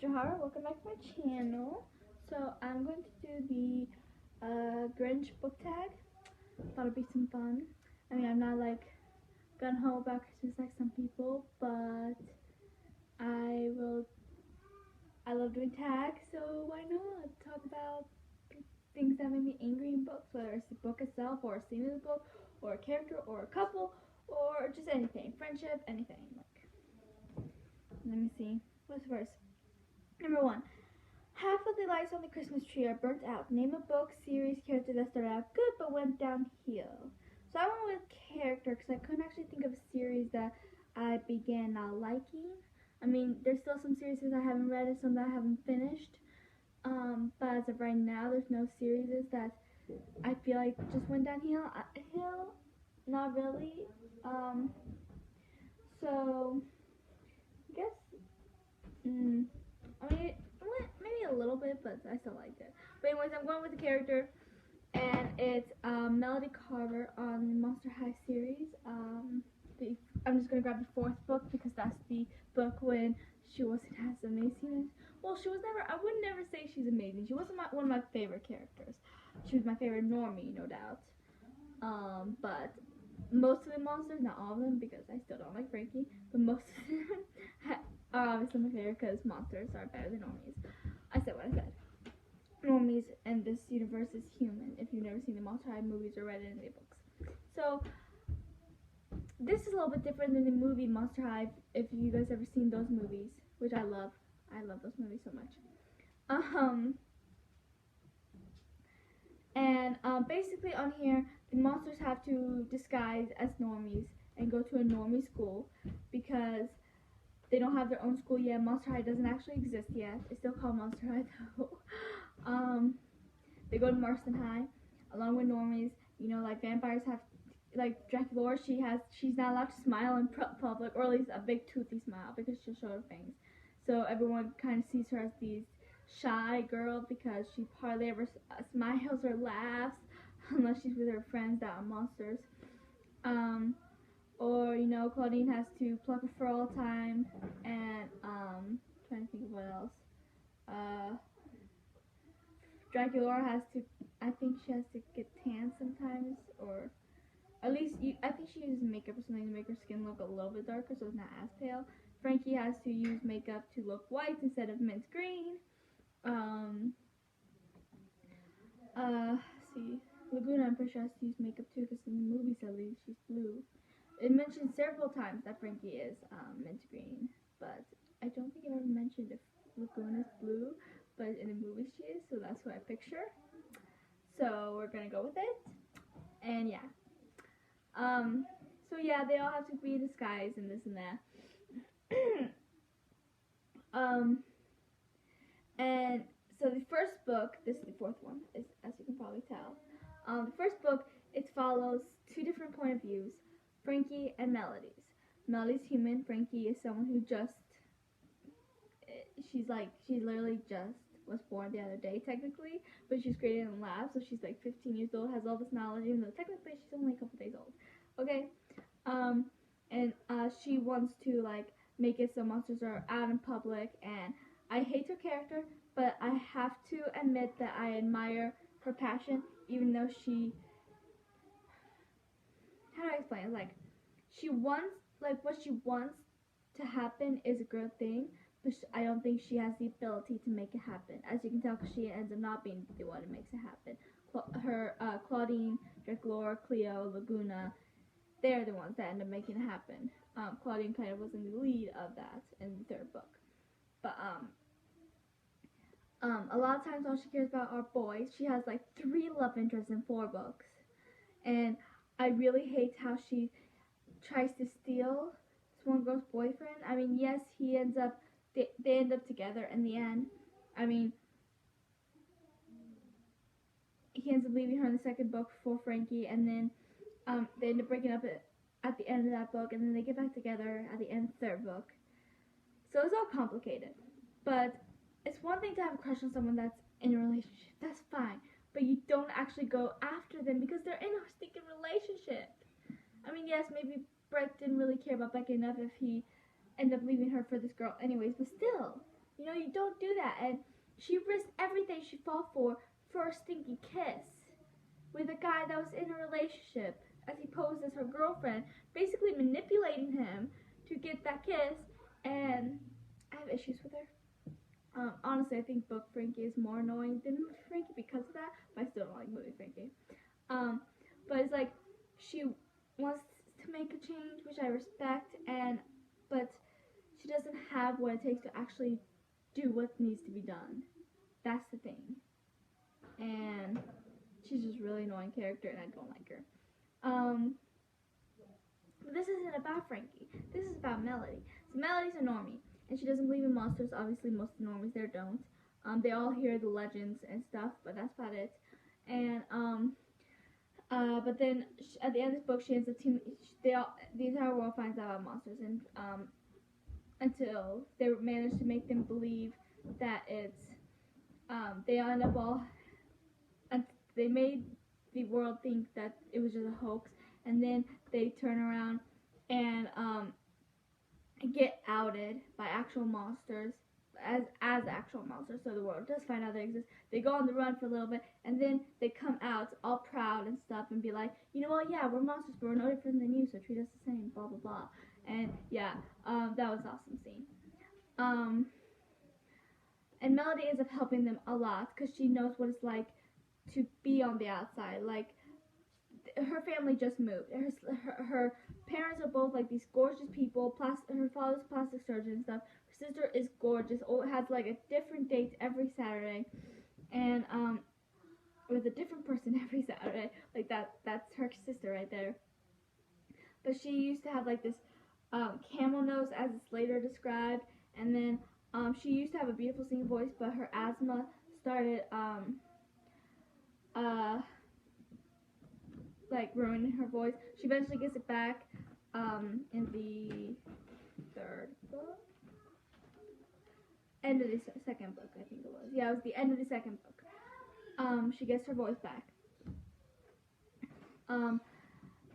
Johara, welcome back to my channel. So I'm going to do the Grinch Book Tag. Thought it'd be some fun. I mean, I'm not like gung-ho about Christmas like some people, but I love doing tags, so why not talk about things that make me angry in books, whether it's the book itself, or a scene in the book, or a character, or a couple, or just anything. Friendship, anything. Like, let me see. What's first? Number 1. Half of the lights on the Christmas tree are burnt out. Name a book, series, character that started out good but went downhill. So I went with character because I couldn't actually think of a series that I began not liking. I mean, there's still some series I haven't read and some that I haven't finished. But as of right now, there's no series that I feel like just went downhill. Not really. So I guess. I mean, maybe a little bit, but I still liked it. But anyways, I'm going with the character, and it's Melody Carter on the Monster High series. I'm just gonna grab the 4th book because that's the book when she wasn't as amazing as. Well, she was never. I would never say she's amazing. She wasn't one of my favorite characters. She was my favorite normie, no doubt. But most of the monsters, not all of them, because I still don't like Frankie, but most of them are obviously my favorite because monsters are better than normies. I said what I said. Normies in this universe is human, if you've never seen the Monster High movies or read any books. So, this is a little bit different than the movie Monster High, if you guys ever seen those movies, which I love. I love those movies so much. Basically on here, the monsters have to disguise as normies and go to a normie school because they don't have their own school yet. Monster High doesn't actually exist yet. It's still called Monster High though. They go to Marston High along with normies. You know, like vampires have, like Dracula, she's not allowed to smile in public, or at least a big toothy smile because she'll show her fangs. So everyone kind of sees her as the shy girl because she hardly ever smiles or laughs unless she's with her friends that are monsters. Or, you know, Claudine has to pluck a fur all the time, and, trying to think of what else. Dracula has to, I think she has to get tan sometimes, or at least, I think she uses makeup or something to make her skin look a little bit darker so it's not as pale. Frankie has to use makeup to look white instead of mint green. See, Laguna, I'm pretty sure has to use makeup too, because in the movies at least she's blue. It mentioned several times that Frankie is mint green, but I don't think it ever mentioned if Laguna is blue, but in the movies she is, so that's what I picture. So we're gonna go with it, and yeah. So yeah, they all have to be disguised and this and that. And so the first book, this is the 4th one, as you can probably tell. The first book, it follows 2 different point of views, Frankie and Melody's. Melody's human. Frankie is someone who just, she literally just was born the other day technically, but she's created in the lab, so she's like 15 years old, has all this knowledge, even though technically she's only a couple days old. Okay, and she wants to like make it so monsters are out in public, and I hate her character, but I have to admit that I admire her passion, even though she, how do I explain it? Like, she wants, like, what she wants to happen is a good thing, but I don't think she has the ability to make it happen. As you can tell, because she ends up not being the one who makes it happen. Claudine, Dracula, Cleo, Laguna, they're the ones that end up making it happen. Claudine kind of was in the lead of that in the 3rd book. But, a lot of times all she cares about are boys. She has like 3 love interests in 4 books. And I really hate how she tries to steal this one girl's boyfriend. I mean, yes, they end up together in the end. I mean, he ends up leaving her in the 2nd book for Frankie, and then they end up breaking up at the end of that book, and then they get back together at the end of the 3rd book. So it's all complicated. But it's one thing to have a crush on someone that's in a relationship. That's fine. But you don't actually go after them because they're in a stinking relationship. I mean, yes, maybe Brett didn't really care about Becca enough if he ended up leaving her for this girl anyways, but still, You know, you don't do that. And she risked everything she fought for a stinky kiss with a guy that was in a relationship, as he posed as her girlfriend, basically manipulating him to get that kiss. And I have issues with her. Honestly, I think book Frankie is more annoying than movie Frankie because of that, but I still don't like movie Frankie. But it's like she wants to make a change, which I respect, but she doesn't have what it takes to actually do what needs to be done. That's the thing. And she's just a really annoying character, and I don't like her. But this isn't about Frankie. This is about Melody. So Melody's a normie, and she doesn't believe in monsters. Obviously, most of the normies there don't. They all hear the legends and stuff, but that's about it. And but then at the end of this book, she ends up the entire world finds out about monsters, and until they manage to make them believe that it's they end up all they made the world think that it was just a hoax, and then they turn around and get outed by actual monsters as actual monsters. So the world does find out they exist. They go on the run for a little bit, and then they come out all proud and stuff and be like, you know what, yeah, we're monsters, but we're no different than you, so treat us the same, blah blah blah. And yeah, that was an awesome scene. And Melody ends up helping them a lot because she knows what it's like to be on the outside. Like, her family just moved. Her parents are both like these gorgeous people. Her father's a plastic surgeon and stuff. Her sister is gorgeous. Has like a different date every Saturday, and with a different person every Saturday. Like that's her sister right there. But she used to have like this camel nose, as it's later described, and then she used to have a beautiful singing voice, but her asthma started like ruining her voice. She eventually gets it back in the third book, end of the second book, I think it was. Yeah, it was the end of the second book. She gets her voice back.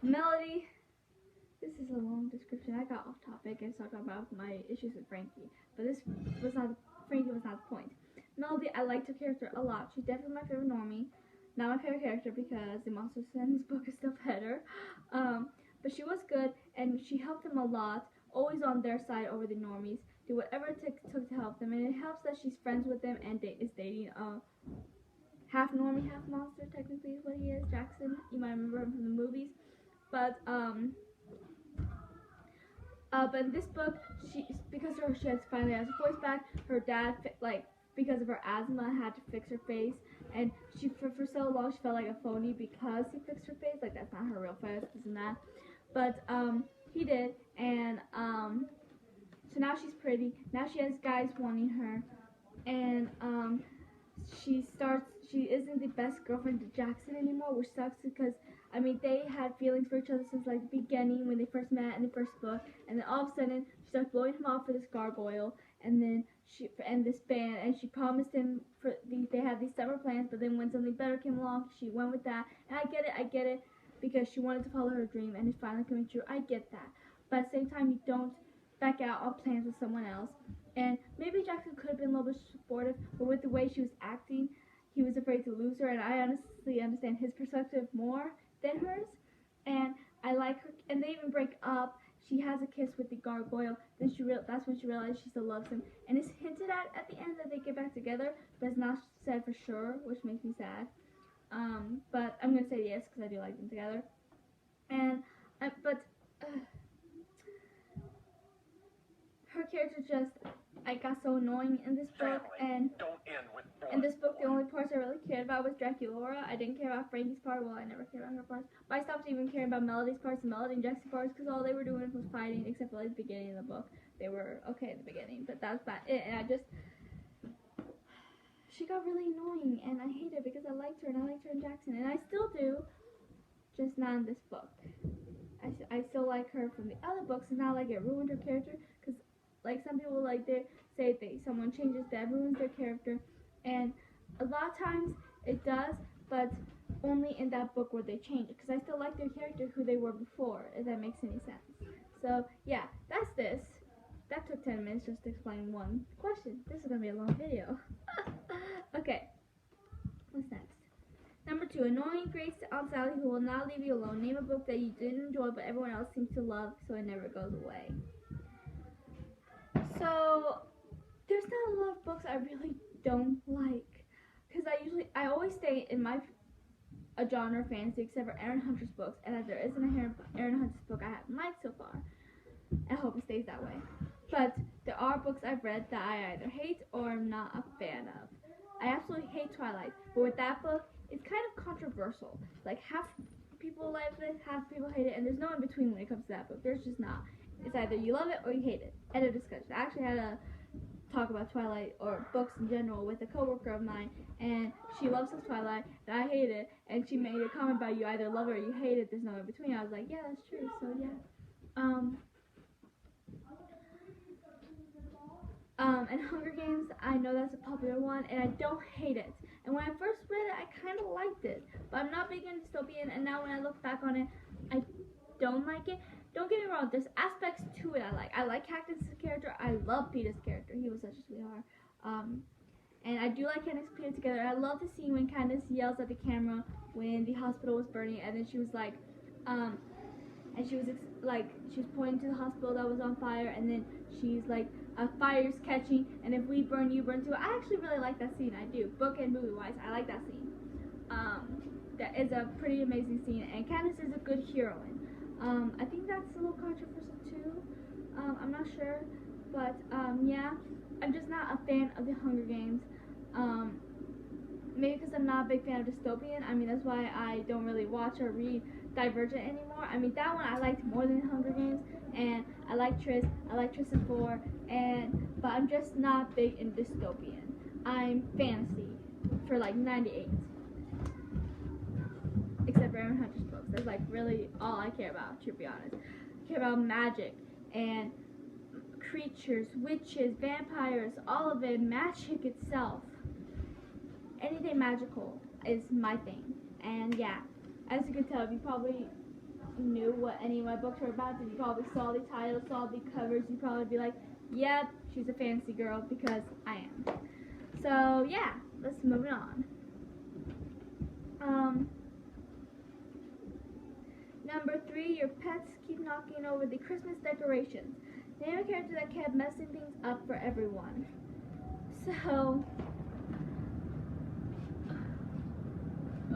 Melody. This is a long description. I got off topic and talked about my issues with Frankie, but Frankie was not the point. Melody, I liked her character a lot. She's definitely my favorite normie. Not my favorite character because the monsters in this book is still better. But she was good, and she helped them a lot. Always on their side over the normies. Do whatever it took to help them, and it helps that she's friends with them and is dating half normie, half monster. Technically, is what he is. Jackson. You might remember him from the movies, but in this book, because she finally has her voice back. Her dad, because of her asthma, had to fix her face, and she for so long she felt like a phony because he fixed her face. Like, that's not her real face, this and that. But he did, and so now she's pretty. Now she has guys wanting her, and she isn't the best girlfriend to Jackson anymore, which sucks because I mean they had feelings for each other since like the beginning when they first met in the first book, and then all of a sudden she starts blowing him off for this gargoyle, and then this band, and she promised him they had these summer plans, but then when something better came along, she went with that, and I get it, because she wanted to follow her dream, and it's finally coming true. I get that, but at the same time, you don't back out on plans with someone else. And maybe Jackson could have been a little bit supportive, but with the way she was acting, he was afraid to lose her, and I honestly understand his perspective more than hers. And I like her, and they even break up. She has a kiss with the gargoyle. Then that's when she realizes she still loves him. And it's hinted at the end that they get back together, but it's not said for sure, which makes me sad. But I'm gonna say yes because I do like them together. And her character I got so annoying in this book, and in this book the only parts I really cared about was Draculaura. I didn't care about Frankie's part. Well, I never cared about her parts, but I stopped even caring about Melody's parts and Melody and Jackson's parts because all they were doing was fighting, except for like the beginning of the book. They were okay at the beginning, but that's about it. And she got really annoying, and I hate her because I liked her, and I liked her in Jackson, and I still do, just not in this book. I still like her from the other books, and not like it ruined her character, because like some people like they say someone changes that ruins their character, and a lot of times it does, but only in that book where they change it, because I still like their character who they were before, if that makes any sense. So yeah, that's that took 10 minutes just to explain one question. This is going to be a long video. Okay, what's next? Number 2, annoying Grace Aunt Sally who will not leave you alone. Name a book that you didn't enjoy but everyone else seems to love so it never goes away. So, there's not a lot of books I really don't like. Because I always stay in my a genre fantasy except for Aaron Hunter's books. And as there isn't a Aaron Hunter's book I haven't liked so far. I hope it stays that way. But there are books I've read that I either hate or am not a fan of. I absolutely hate Twilight. But with that book, it's kind of controversial. Like, half people like it, half people hate it, and there's no in between when it comes to that book. There's just not. It's either you love it or you hate it. End of discussion. I actually had a talk about Twilight or books in general with a coworker of mine, and she loves Twilight, and I hate it, and she made a comment about you either love it or you hate it. There's no in between. I was like, yeah, that's true. So yeah. And Hunger Games, I know that's a popular one, and I don't hate it. And when I first read it, I kind of liked it. But I'm not big on dystopian, and now when I look back on it, I don't like it. Don't get me wrong, there's aspects to it I like. I like Cactus's character. I love Peter's character. He was such a sweetheart. And I do like Candace and Peter together. I love the scene when Candace yells at the camera when the hospital was burning, and then she was like, and she was she was pointing to the hospital that was on fire, and then she's like, fire's catching, and if we burn, you burn too. I actually really like that scene. I do. Book and movie wise, I like that scene. That is a pretty amazing scene, and Candace is a good heroine. I think that's a little controversial too. I'm not sure, but yeah, I'm just not a fan of the Hunger Games. Maybe because I'm not a big fan of dystopian. I mean, that's why I don't really watch or read Divergent anymore. I mean, that one I liked more than the Hunger Games, and I like Tris. I like Tris and 4, but I'm just not big in dystopian. I'm fantasy for like 98. Except for Aaron Hunter's books. That's like really all I care about, to be honest. I care about magic and creatures, witches, vampires, all of it, magic itself. Anything magical is my thing. And yeah, as you can tell, if you probably knew what any of my books were about, then you probably saw the titles, saw the covers, you'd probably be like, yep, she's a fantasy girl, because I am. So yeah, let's move on. Number 3, your pets keep knocking over the Christmas decorations. Name a character that kept messing things up for everyone. So,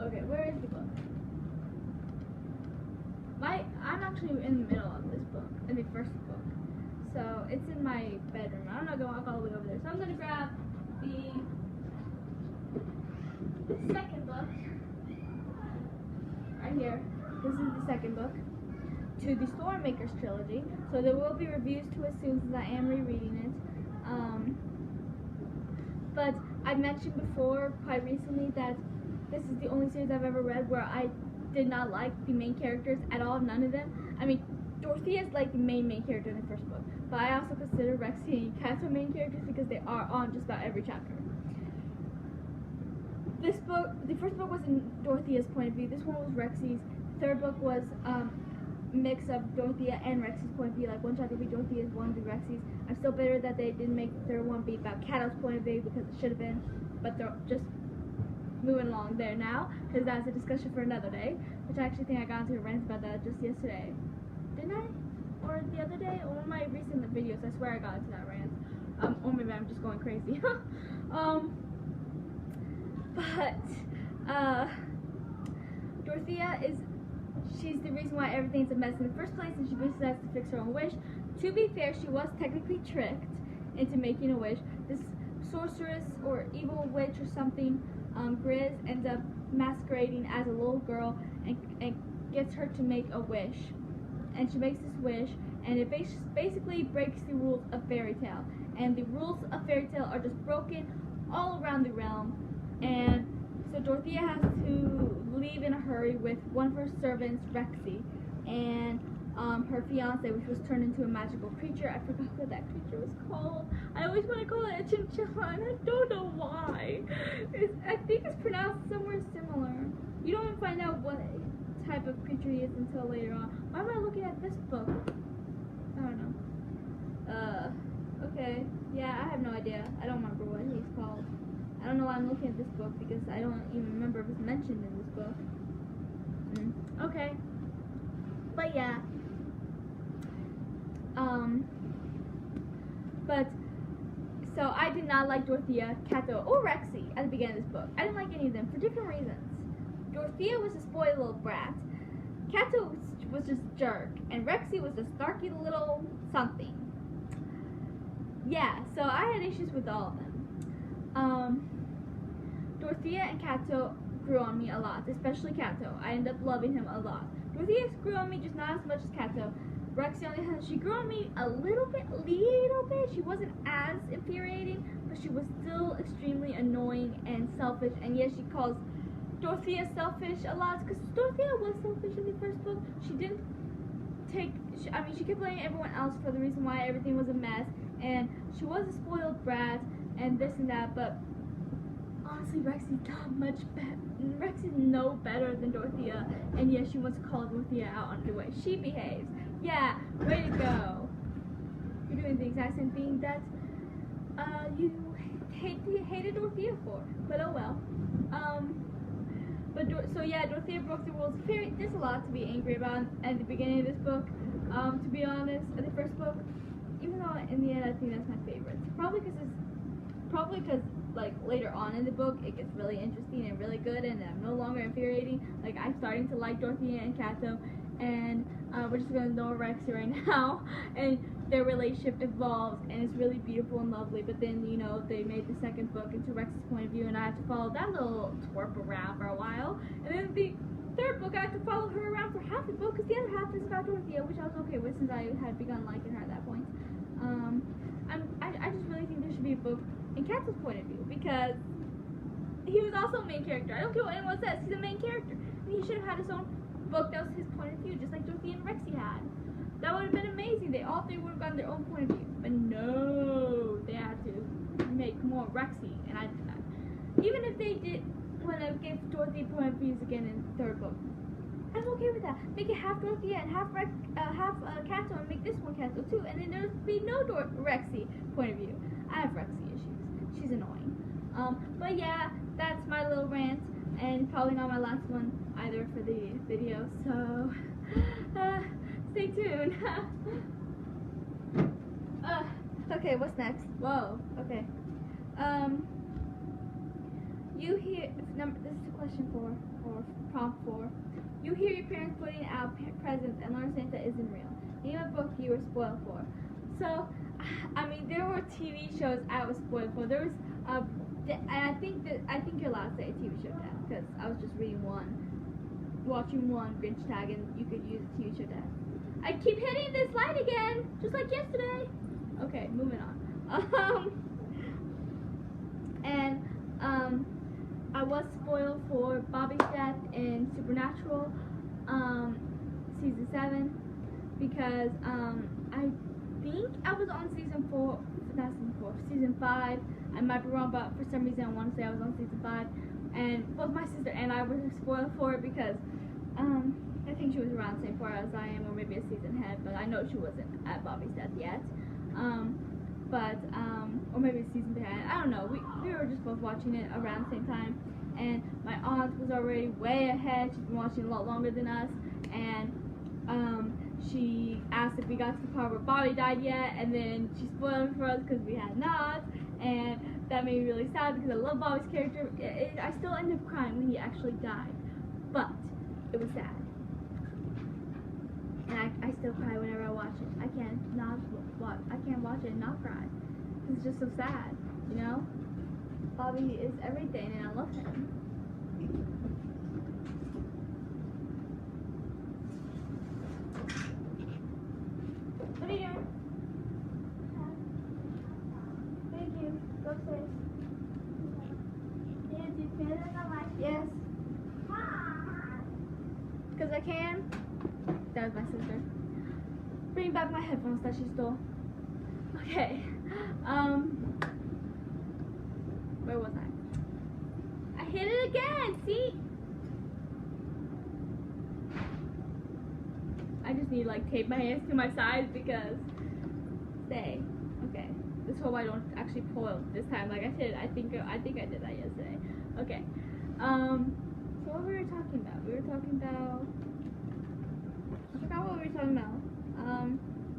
okay, where is the book? I'm actually in the middle of this book, in the first book. So, it's in my bedroom. I'm not going to walk all the way over there. So, I'm going to grab the second book. Right here. This is the second book to the Stormmakers trilogy. So, there will be reviews to it soon since I am rereading it. But I mentioned before, quite recently, that this is the only series I've ever read where I did not like the main characters at all, none of them. I mean, Dorothea is like the main character in the first book, but I also consider Rexy and Cato main characters because they are on just about every chapter. This book, the first book was in Dorothea's point of view, this one was Rexy's. The third book was mix of Dorothea and Rexy's point of view, like one chapter would be Dorothea's, one would be Rexy's. I'm still bitter that they didn't make the third one be about Cato's point of view because it should have been, but they're just moving along there now, because that's a discussion for another day, which I actually think I got into a rant about that just yesterday. Didn't I? Or the other day? Or one of my recent videos, I swear I got into that rant. Or maybe I'm just going crazy. Dorothea she's the reason why everything's a mess in the first place, and she basically has to fix her own wish. To be fair, she was technically tricked into making a wish. This sorceress or evil witch or something, Grizz, ends up masquerading as a little girl and gets her to make a wish. And she makes this wish, and it basically breaks the rules of fairy tale. And the rules of fairy tale are just broken all around the realm. And so Dorothea has to leave in a hurry with one of her servants, Rexy, and her fiance, which was turned into a magical creature. I forgot what that creature was called. I always want to call it a chinchilla, and I don't know why. I think it's pronounced somewhere similar. You don't even find out what type of creature he is until later on. Why am I looking at this book? I don't know. Okay. Yeah, I have no idea. I don't remember what he's called. I don't know why I'm looking at this book because I don't even remember if it's mentioned in this book. Okay. But yeah. But so I did not like Dorothea, Cato, or Rexy at the beginning of this book. I didn't like any of them for different reasons. Dorothea was a spoiled little brat. Cato was just a jerk, and Rexy was a snarky little something. Yeah, so I had issues with all of them. Dorothea and Cato grew on me a lot, especially Cato. I ended up loving him a lot. Dorothea grew on me just not as much as Cato. Rexy, on the other hand, she grew on me a little bit. She wasn't as infuriating, but she was still extremely annoying and selfish. And yes, she calls Dorothea selfish a lot, because Dorothea was selfish in the first book. She didn't take, she kept blaming everyone else for the reason why everything was a mess, and she was a spoiled brat, and this and that, but honestly, Rexy's not much better. Rexy's no better than Dorothea, and yes, she wants to call Dorothea out on the way she behaves. Yeah, way to go. You're doing the exact same thing that you hated Dorothea for, but oh well. So yeah, Dorothea broke the rules. There's a lot to be angry about at the beginning of this book. To be honest, at the first book, even though in the end I think that's my favorite. Probably because like later on in the book it gets really interesting and really good, and I'm no longer infuriating. Like I'm starting to like Dorothea and Cato, and we're just gonna ignore Rexy right now, and their relationship evolves and it's really beautiful and lovely. But then they made the second book into Rexy's point of view, and I have to follow that little twerp around for a while, and then the third book I have to follow her around for half the book because the other half is about Dorothea, which I was okay with since I had begun liking her at that point. I just really think there should be a book in Cato's point of view, because he was also a main character. I don't care what anyone says, he's a main character. And he should have had his own book that was his point of view, just like Dorothea and Rexy had. That would have been amazing. They all three would have gotten their own point of view. But no, they had to make more Rexy, and I did that. Even if they did want to give Dorothea point of views again in the third book, I'm okay with that. Make it half Dorothea and half Cato, and make this one Cato too, and then there'd be no Rexy point of view. I have Rexy issues. She's annoying. But yeah, that's my little rant, and probably not my last one either for the video, so stay tuned. Okay, what's next? Whoa, okay. This is a question or prompt 4. You hear your parents putting out presents and learn Santa isn't real. Name a book you were spoiled for. So, there were TV shows I was spoiled for. There was, and I think you're allowed to say a TV show tag, because I was just watching one Grinch tag, and you could use a TV show tag. I keep hitting this light again, just like yesterday. Okay, moving on. I was spoiled for Bobby's death in Supernatural, season 7, because I think I was on season 5. I might be wrong, but for some reason I want to say I was on season 5, and both my sister and I were spoiled for it because I think she was around the same part as I am, or maybe a season ahead, but I know she wasn't at Bobby's death yet. Or maybe a season behind. I don't know. We were just both watching it around the same time, and my aunt was already way ahead. She's been watching a lot longer than us, and she asked if we got to the part where Bobby died yet, and then she spoiled it for us because we had not, and that made me really sad because I love Bobby's character. I still ended up crying when he actually died, but it was sad. And I still cry whenever I watch it. I can't watch it and not cry. It's just so sad, Bobby is everything, and I love him. What are you doing? Thank you. Go upstairs. Did you feel it on my Yes. Because I can. That was my sister. Bring back my headphones that she stole. Okay. Where was I? I hit it again, see? I just need to tape my hands to my sides because stay. Okay. just hope I don't actually spoil this time. Like I said, I think I did that yesterday. Okay. So what were we talking about? We were talking about. I forgot what we were talking about.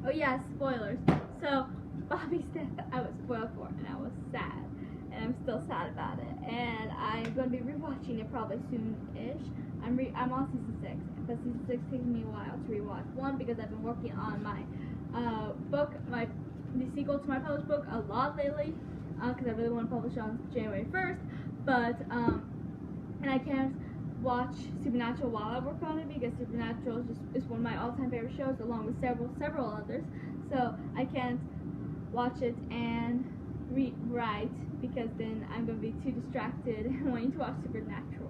Oh yeah, spoilers. So Bobby's death, I was spoiled for, and I was sad, and I'm still sad about it. And I'm going to be rewatching it probably soon-ish. I'm on season 6, but season 6 takes me a while to rewatch. One, because I've been working on my book, the sequel to my published book a lot lately, because I really want to publish on January 1st. But and I can't watch Supernatural while I work on it, because Supernatural is one of my all-time favorite shows, along with several others. So I can't watch it and write, because then I'm going to be too distracted and wanting to watch Supernatural.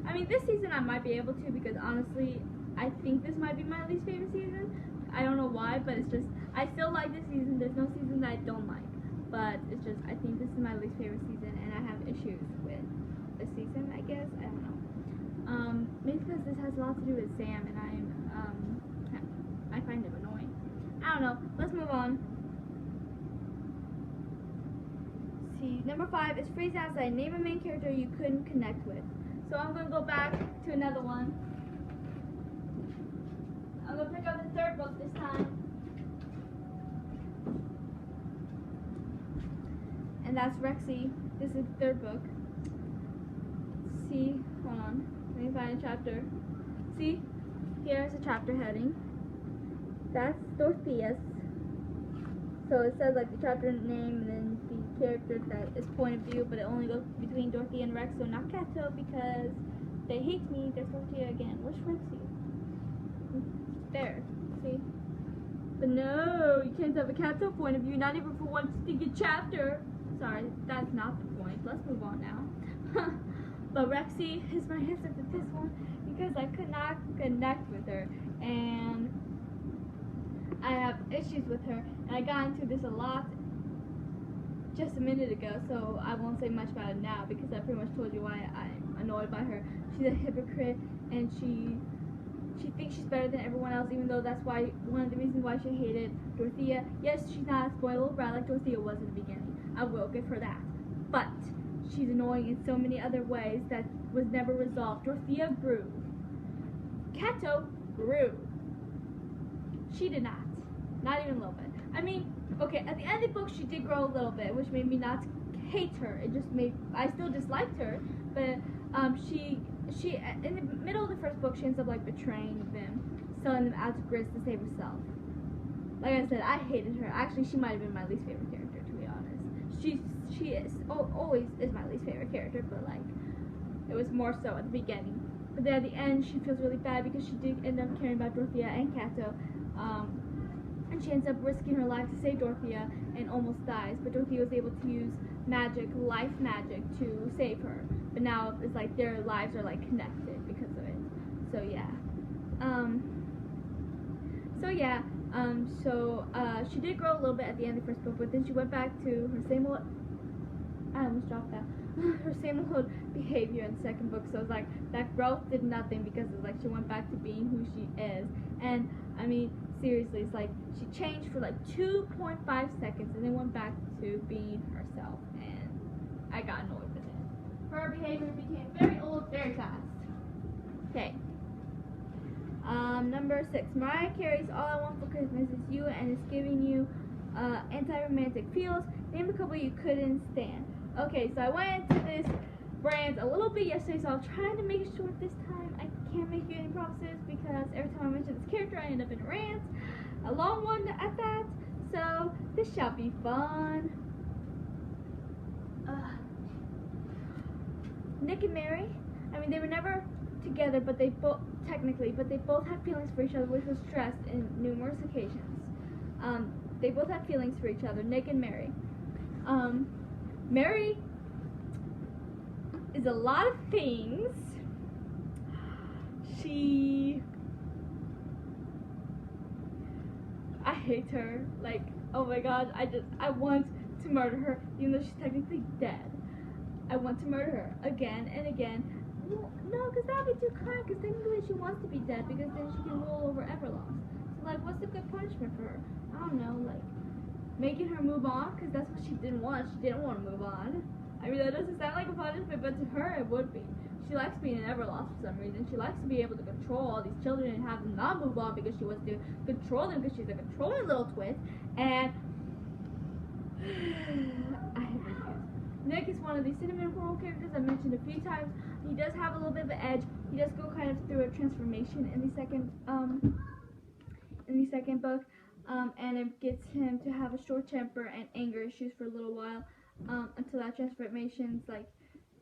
I mean, this season I might be able to, because honestly, I think this might be my least favorite season. I don't know why, but it's just, I still like this season. There's no season that I don't like, but it's just, I think this is my least favorite season, and I have issues with this season, I guess. I don't know. Maybe because this has a lot to do with Sam, and I find him annoying. I don't know. Let's move on. See, number 5 is phrase outside. Name a main character you couldn't connect with. So I'm going to go back to another one. I'm going to pick up the 3rd book this time. And that's Rexy. This is the 3rd book. See, hold on. Let me find a chapter. See, here's a chapter heading. That's Dorothea's. So it says like the chapter name and then the character that is point of view, but it only goes between Dorothea and Rex, so not Kato, because they hate me. There's Dorothea again. Where's Rexy? There. See? But no, you can't have a Kato point of view, not even for one stinking chapter. Sorry, that's not the point. Let's move on now. But Rexy is my answer to this one, because I could not connect with her, and I have issues with her, and I got into this a lot just a minute ago, so I won't say much about it now, because I pretty much told you why I'm annoyed by her. She's a hypocrite, and she thinks she's better than everyone else, even though that's why one of the reasons why she hated Dorothea. Yes, she's not a spoiled brat like Dorothea was in the beginning. I will give her that. But she's annoying in so many other ways that was never resolved. Dorothea grew. Kato grew. She did not. Not even a little bit. I mean, okay, at the end of the book she did grow a little bit, which made me not hate her. It just made, I still disliked her, but she in the middle of the 1st book, she ends up like betraying them, selling them out to Grinch to save herself. Like I said, I hated her. Actually, she might have been my least favorite character, to be honest. She is always is my least favorite character, but like it was more so at the beginning. But then at the end, she feels really bad because she did end up caring about Dorothea and Kato. And she ends up risking her life to save Dorothea and almost dies. But Dorothea was able to use magic, life magic, to save her. But now it's like their lives are like connected because of it. So yeah. She did grow a little bit at the end of the 1st book, but then she went back to her same old. I almost dropped that. Her same old behavior in the 2nd book. So it's like that growth did nothing, because it's like she went back to being who she is. And I mean, seriously, it's like she changed for like 2.5 seconds and then went back to being herself, and I got annoyed with it. Her behavior became very old very fast. Okay. Number 6. Mariah Carey's All I Want for Christmas Is You, and it's giving you anti-romantic feels. Name a couple you couldn't stand. Okay, so I went into this brand a little bit yesterday, so I'm trying to make it short this time. I can't make you any promises, because every time I mention this character I end up in a rant. A long one at that, so this shall be fun. Nick and Mary, I mean, they were never together, but they both had feelings for each other, which was stressed in numerous occasions. They both had feelings for each other, Nick and Mary. Mary is a lot of things. I hate her. Like, oh my god, I want to murder her, even though she's technically dead. I want to murder her again and again. No, because that would be too kind, because technically she wants to be dead, because then she can rule over Everlost. So like, what's the good punishment for her? I don't know, like, making her move on, because that's what she didn't want. She didn't want to move on. I mean, that doesn't sound like a punishment, but to her it would be. She likes being an Everlost for some reason. She likes to be able to control all these children and have them not move on because she wants to control them because she's a controlling little twit. And I have issues. Nick is one of the cinnamon roll characters I mentioned a few times. He does have a little bit of an edge. He does go kind of through a transformation in the second book, and it gets him to have a short temper and anger issues for a little while, until that transformation's like.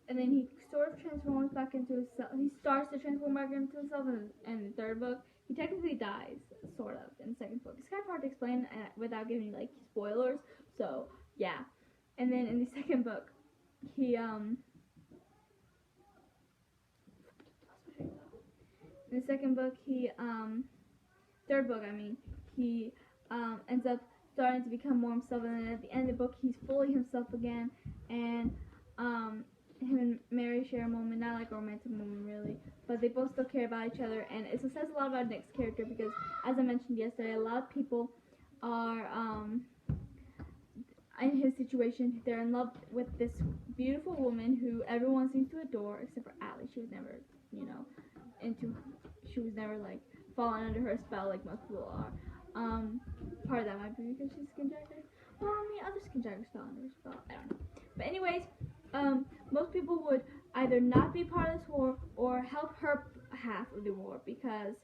And then he sort of transforms back into himself. He starts to transform back into himself in the third book. He technically dies, sort of, in the second book. It's kind of hard to explain without giving, like, spoilers. So, yeah. And then in the second book, he, in the second book, third book, I mean, he, ends up starting to become more himself. And then at the end of the book, he's fully himself again. And, him and Mary share a moment, not like a romantic moment really, but they both still care about each other, and it says a lot about Nick's character because, as I mentioned yesterday, a lot of people are, in his situation, they're in love with this beautiful woman who everyone seems to adore, except for Allie. She was never, she was never, like, falling under her spell like most people are. Part of that might be because she's skinjacker. Well, I mean, other skinjackers fell under her spell, I don't know. But anyways, most people would either not be part of this war or help her half of the war because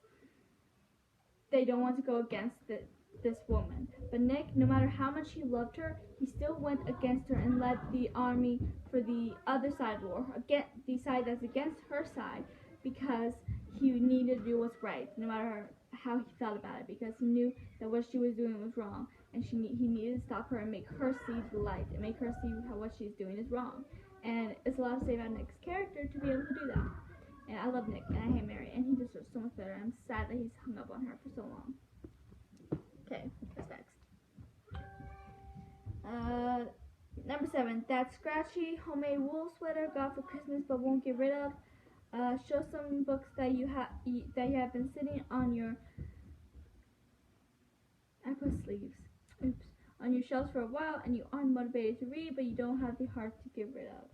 they don't want to go against this woman. But Nick, no matter how much he loved her, he still went against her and led the army for the other side of the war, the side that's against her side, because he needed to do what's right, no matter how he felt about it, because he knew that what she was doing was wrong, and he needed to stop her and make her see the light, and make her see how what she's doing is wrong. And it's a lot to say about Nick's character to be able to do that. And I love Nick, and I hate Mary, and he deserves so much better. I'm sad that he's hung up on her for so long. Okay, what's next? Number 7, that scratchy homemade wool sweater got for Christmas but won't get rid of. Show some books that you have been sitting on your. I put sleeves. Oops. On your shelves for a while, and you aren't motivated to read, but you don't have the heart to get rid of.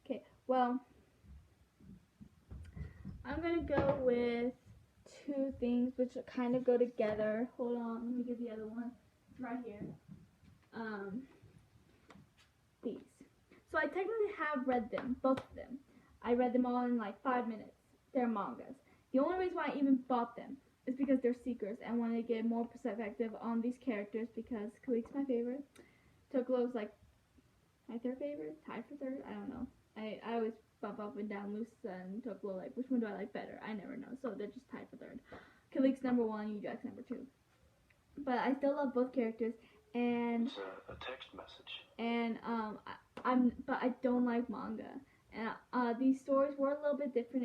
Okay, well, I'm gonna go with 2 things which kind of go together. Hold on, let me get the other one. It's right here. These. So I technically have read them, both of them. I read them all in like 5 minutes. They're mangas. The only reason why I even bought them is because they're seekers and wanted to get more perspective on these characters because Kalik's my favorite. Toklo's like my third favorite, tied for third. I don't know. I always bump up and down Lusa and Toklo, like which one do I like better? I never know. So they're just tied for third. Kalik's number 1, Ujack's number 2. But I still love both characters, and it's a text message. And but I don't like manga. And these stories were a little bit different.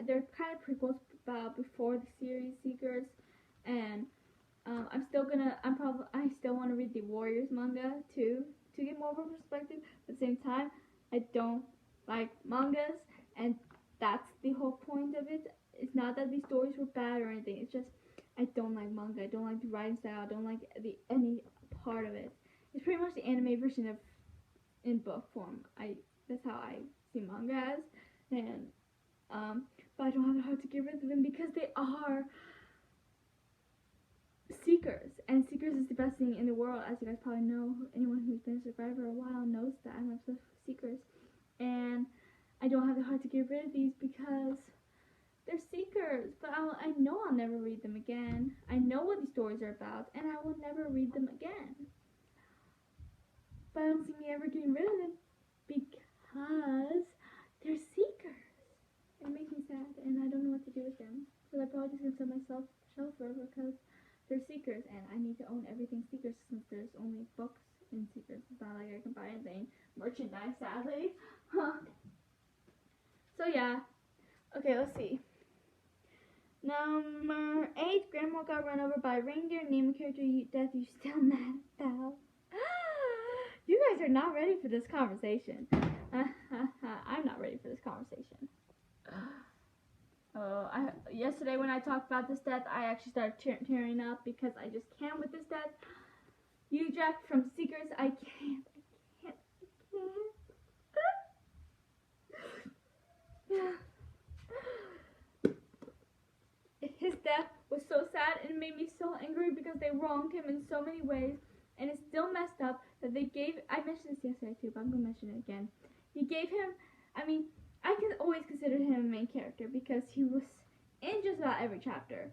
They're kind of prequels before the series Seekers, and I still want to read the Warriors manga too to get more of a perspective. At the same time, I don't like mangas, and that's the whole point of it. It's not that these stories were bad or anything. It's just I don't like manga. I don't like the writing style. I don't like any part of it. It's pretty much the anime version of in book form. That's how I see manga as, and but I don't have the heart to get rid of them because they are seekers, and seekers is the best thing in the world, as you guys probably know. Anyone who's been a subscriber a while knows that I'm obsessed with seekers, and I don't have the heart to get rid of these because they're seekers. But I know I'll never read them again. I know what these stories are about, and I will never read them again. But I don't see me ever getting rid of them because they're seekers. It makes me sad, and I don't know what to do with them. So I'm probably just gonna sell myself shelf forever because they're seekers, and I need to own everything seekers since there's only books in seekers. It's not like I can buy anything merchandise, sadly. So yeah. Okay, let's see. Number 8, Grandma got run over by a reindeer. Name a character death you still mad about. You guys are not ready for this conversation. I'm not ready for this conversation. Yesterday when I talked about this death, I actually started tearing up because I just can't with this death. You Jack from Seekers, I can't. His death was so sad and it made me so angry because they wronged him in so many ways, and it's still messed up that they gave. I mentioned this yesterday too, but I'm gonna mention it again. He gave him. I mean, I can always consider him a main character because he was in just about every chapter,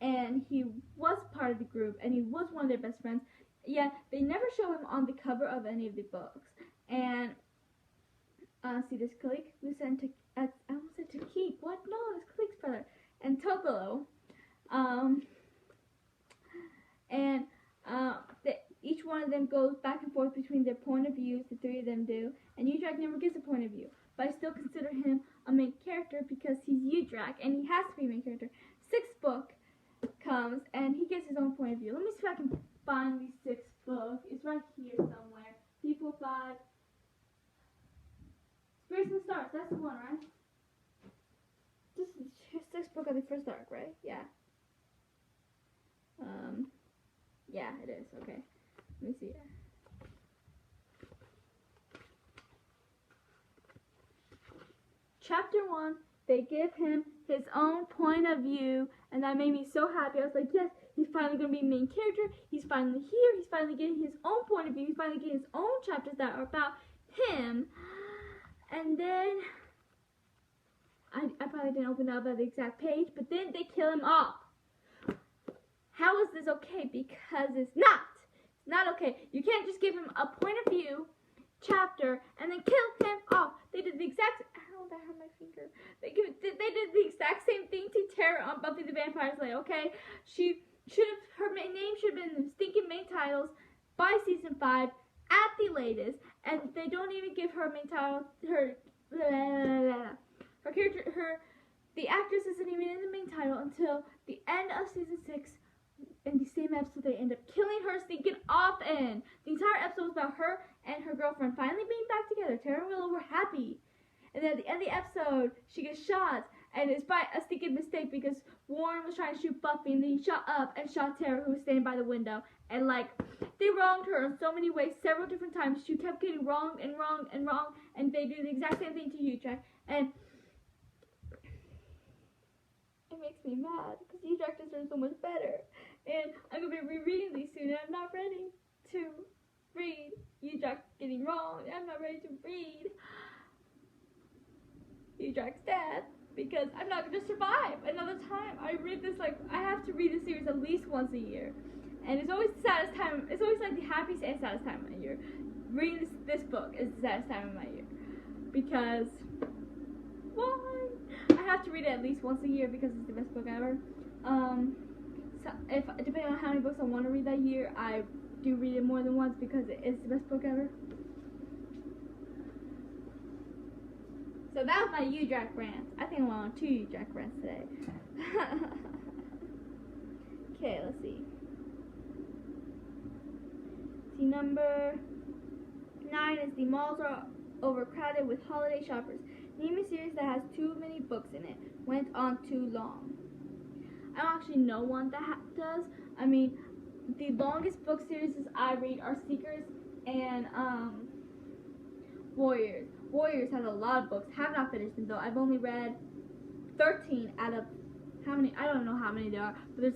and he was part of the group, and he was one of their best friends. Yet they never show him on the cover of any of the books. And see this Kalik, who sent to I almost said to keep. What? No, this Kalik's brother. And Tokolo. Each one of them goes back and forth between their point of views. The three of them do. And Udrak never gives a point of view. But I still consider him a main character because he's Udrak and he has to be a main character. Sixth book comes and he gives his own point of view. Let me see if I can find the sixth book. It's right here somewhere. People 5. Spirits and Stars. That's the one, right? This is the sixth book of the first arc, right? Yeah. Yeah, it is. Okay. Let me see it. Chapter 1, they give him his own point of view, and that made me so happy. I was like, yes, he's finally going to be main character. He's finally here. He's finally getting his own point of view. He's finally getting his own chapters that are about him. And then I probably didn't open up at the exact page, but then they kill him off. How is this okay? Because it's not. It's not okay. You can't just give him a point of view chapter and then kill him off. They did the exact. Ow, that hurt my finger. They did the exact same thing to Tara on Buffy the Vampire Slayer. Okay, her name should have been in the stinking main titles by season 5 at the latest, and they don't even give her main title. Her character, the actress isn't even in the main title until the end of season 6. In the same episode, they end up killing her, sneaking off in. The entire episode was about her and her girlfriend finally being back together. Tara and Willow were happy. And then at the end of the episode, she gets shot. And it's by a stinking mistake because Warren was trying to shoot Buffy and then he shot up and shot Tara, who was standing by the window. And they wronged her in so many ways, several different times. She kept getting wronged and wronged and wronged. And they do the exact same thing to you, Jack. And it makes me mad because Jack deserves so much better. And I'm going to be rereading these soon, and I'm not ready to read Jack getting wronged. I'm not ready to read Jack's death because I'm not going to survive another time. I have to read this series at least once a year. And it's always the saddest time. It's always like the happiest and saddest time of my year. Reading this book is the saddest time of my year. Because, why? I have to read it at least once a year because it's the best book ever. So depending on how many books I want to read that year, I do read it more than once because it is the best book ever. So that was my Udrak rant. I think I went on 2 Udrak rants today. Okay, let's see. See, number 9 is the malls are overcrowded with holiday shoppers. Name a series that has too many books in it. Went on too long. I don't actually know one that does. I mean, the longest book series I read are Seekers and Warriors. Warriors has a lot of books. Have not finished them though. I've only read 13 out of how many? I don't know how many there are. But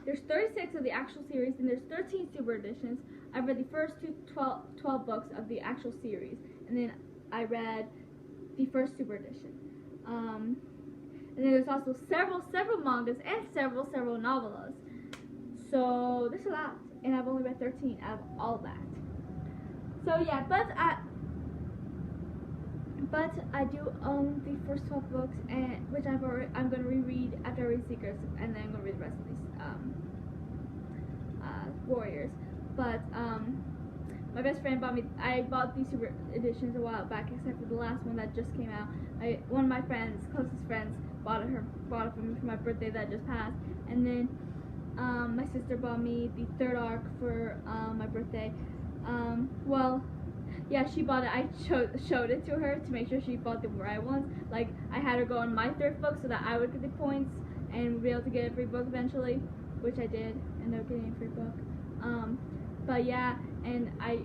there's 36 of the actual series and there's 13 super editions. I've read the first 12 books of the actual series, and then I read the first super edition. And then there's also several mangas and several novellas. So there's a lot, and I've only read 13 out of all of that. So yeah, but I do own the first 12 books, and which I'm going to reread after I read Seekers, and then I'm going to read the rest of these Warriors. But my best friend I bought these super editions a while back, except for the last one that just came out. One of my closest friends, bought it for me for my birthday that just passed, and then my sister bought me the 3rd arc for my birthday. Well, Yeah, she bought it. I showed it to her to make sure she bought the right ones. Like, I had her go on my thrift book so that I would get the points and be able to get a free book eventually, which I did end up getting a free book. But yeah, and I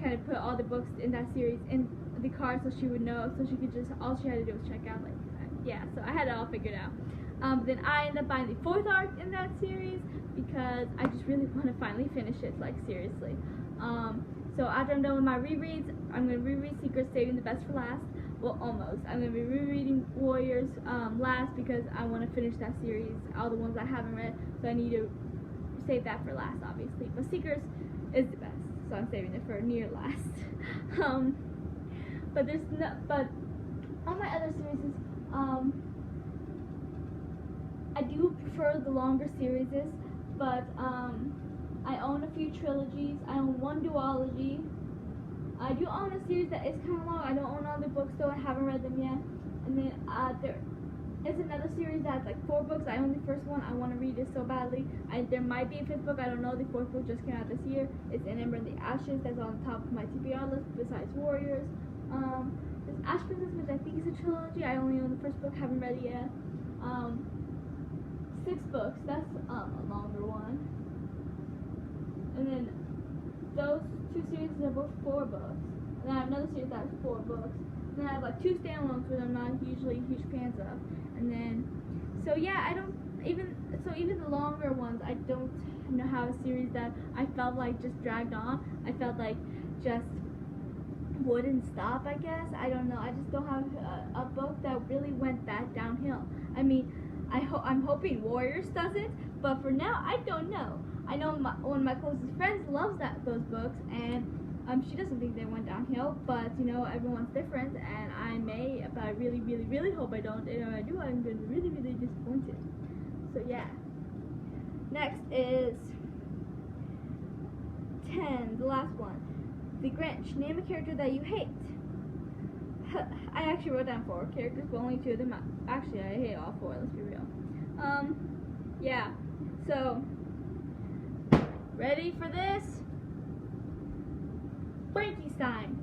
kind of put all the books in that series in the card so she would know, so she could just, all she had to do was check out. Like, yeah, so I had it all figured out. Then I ended up buying the 4th arc in that series because I just really want to finally finish it, like, seriously. So after I'm done with my rereads, I'm going to reread Secrets, saving the best for last. Well, almost. I'm going to be rereading Warriors last because I want to finish that series, all the ones I haven't read, so I need to save that for last, obviously. But Secrets is the best, so I'm saving it for near last. But all my other series, I do prefer the longer series, but I own a few trilogies. I own one duology. I do own a series that is kind of long. I don't own all the books though. I haven't read them yet. And then there is another series that's like 4 books. I own the first one. I want to read it so badly. There might be a 5th book. I don't know. The 4th book just came out this year. It's An Ember in the Ashes. That's on top of my TBR list besides Warriors. There's Ash Princess, which I think is a trilogy. I only own the first book. Haven't read it yet. 6 books. That's a longer one. And then those 2 series are both 4 books. And then I have another series that has 4 books. And then I have like 2 standalones, which I'm not usually huge fans of. And then, so yeah, even the longer ones, I don't have a series that I felt like just dragged on. I felt like just wouldn't stop, I guess. I don't know. I just don't have a book that really went that downhill. I mean, I'm hoping Warriors doesn't, but for now, I don't know. I know one of my closest friends loves those books, and she doesn't think they went downhill, but everyone's different, and I may, but I really, really, really hope I don't, and if I do, I'm going to be really, really disappointed. So yeah. Next is 10, the last one. The Grinch. Name a character that you hate. I actually wrote down 4 characters, but only 2 of them. Actually, I hate all 4, let's be real. Yeah. So, ready for this? Frankenstein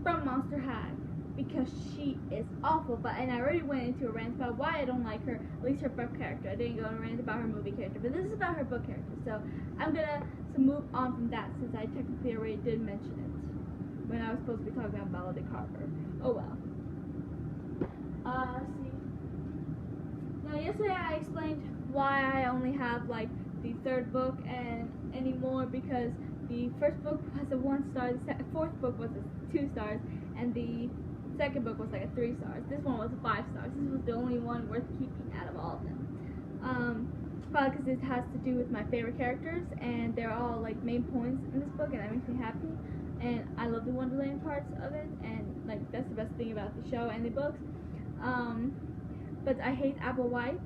from Monster High, because she is awful. And I already went into a rant about why I don't like her, at least her book character. I didn't go on a rant about her movie character, but this is about her book character. So I'm gonna move on from that since I technically already did mention it when I was supposed to be talking about Bella de Carver. Oh well. See. Now yesterday I explained why I only have like the 3rd book and anymore because the first book was a 1 star, the 4th book was a 2 stars, and the 2nd book was like a 3 stars. This one was a 5 stars. This was the only one worth keeping out of all of them. Probably because it has to do with my favorite characters, and they're all like main points in this book, and that makes me happy. And I love the Wonderland parts of it, and like that's the best thing about the show and the books. But I hate Apple White.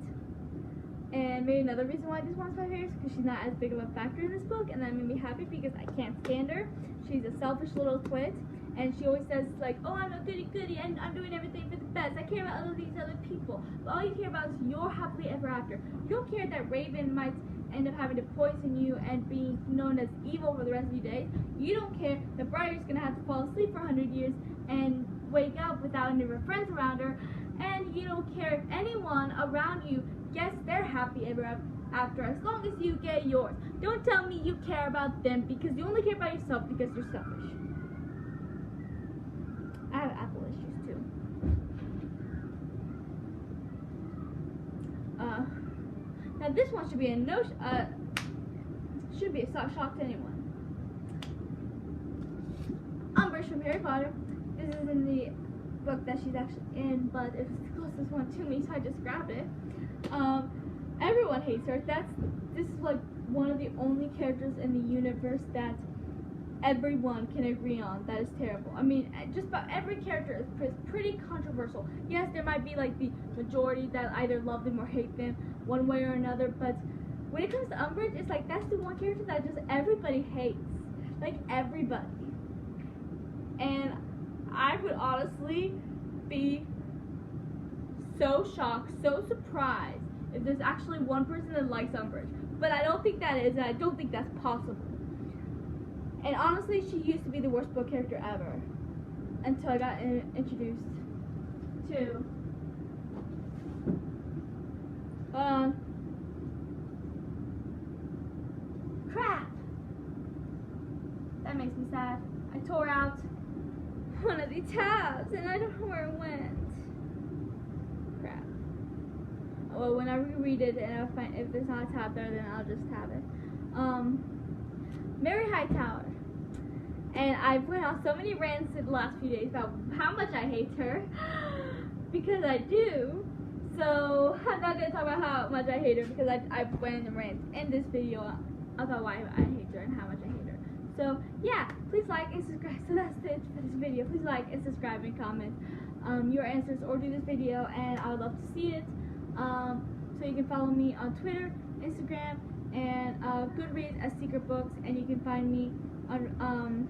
And maybe another reason why this one's my favorite is because she's not as big of a factor in this book, and that made me happy because I can't stand her. She's a selfish little twit, and she always says like, oh, I'm a goody-goody, and I'm doing everything for the best. I care about all these other people, but all you care about is your happily ever after. You don't care that Raven might end up having to poison you and being known as evil for the rest of your days. You don't care that Briar's gonna have to fall asleep for 100 years and wake up without any of her friends around her, and you don't care if anyone around you gets their happy ever after as long as you get yours. Don't tell me you care about them because you only care about yourself because you're selfish. I have Apple issues too. Now this one should be should be a shock to anyone. Umbridge from Harry Potter. This is in the book that she's actually in, but it's the closest one to me, so I just grabbed it. Everyone hates her. This is like one of the only characters in the universe that everyone can agree on that is terrible. I mean, just about every character is pretty controversial. Yes, there might be like the majority that either love them or hate them one way or another, but when it comes to Umbridge, it's like that's the one character that just everybody hates. Like everybody. And I would honestly be so shocked, so surprised if there's actually one person that likes Umbridge. But I don't think that is, and I don't think that's possible. And honestly, she used to be the worst book character ever. until I got introduced to. Crap! That makes me sad. I tore out one of the tabs and I don't know where it went. Crap. Well, when I reread it and I'll find if there's not a tab there, then I'll just tab it. Mary Hightower. And I've went on so many rants in the last few days about how much I hate her. Because I do. So I'm not gonna talk about how much I hate her because I went in rants in this video about why I hate her and how much I hate her. So yeah, please like and subscribe. So that's it for this video. Please like and subscribe and comment your answers or do this video, and I would love to see it. So you can follow me on Twitter, Instagram, and Goodreads as Secret Books, and you can find me on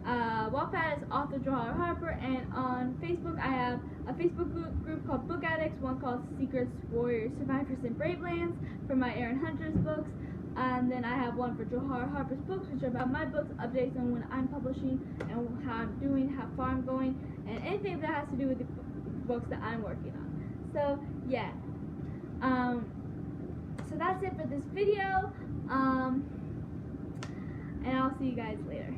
Wattpad as author Johar Harper, and on Facebook I have a Facebook group called Book Addicts, one called Secrets, Warriors, Survivors, and Brave Lands for my Aaron Hunter's books, and then I have one for Johar Harper's books, which are about my books, updates on when I'm publishing and how I'm doing, how far I'm going, and anything that has to do with the books that I'm working on. So yeah, so that's it for this video, and I'll see you guys later.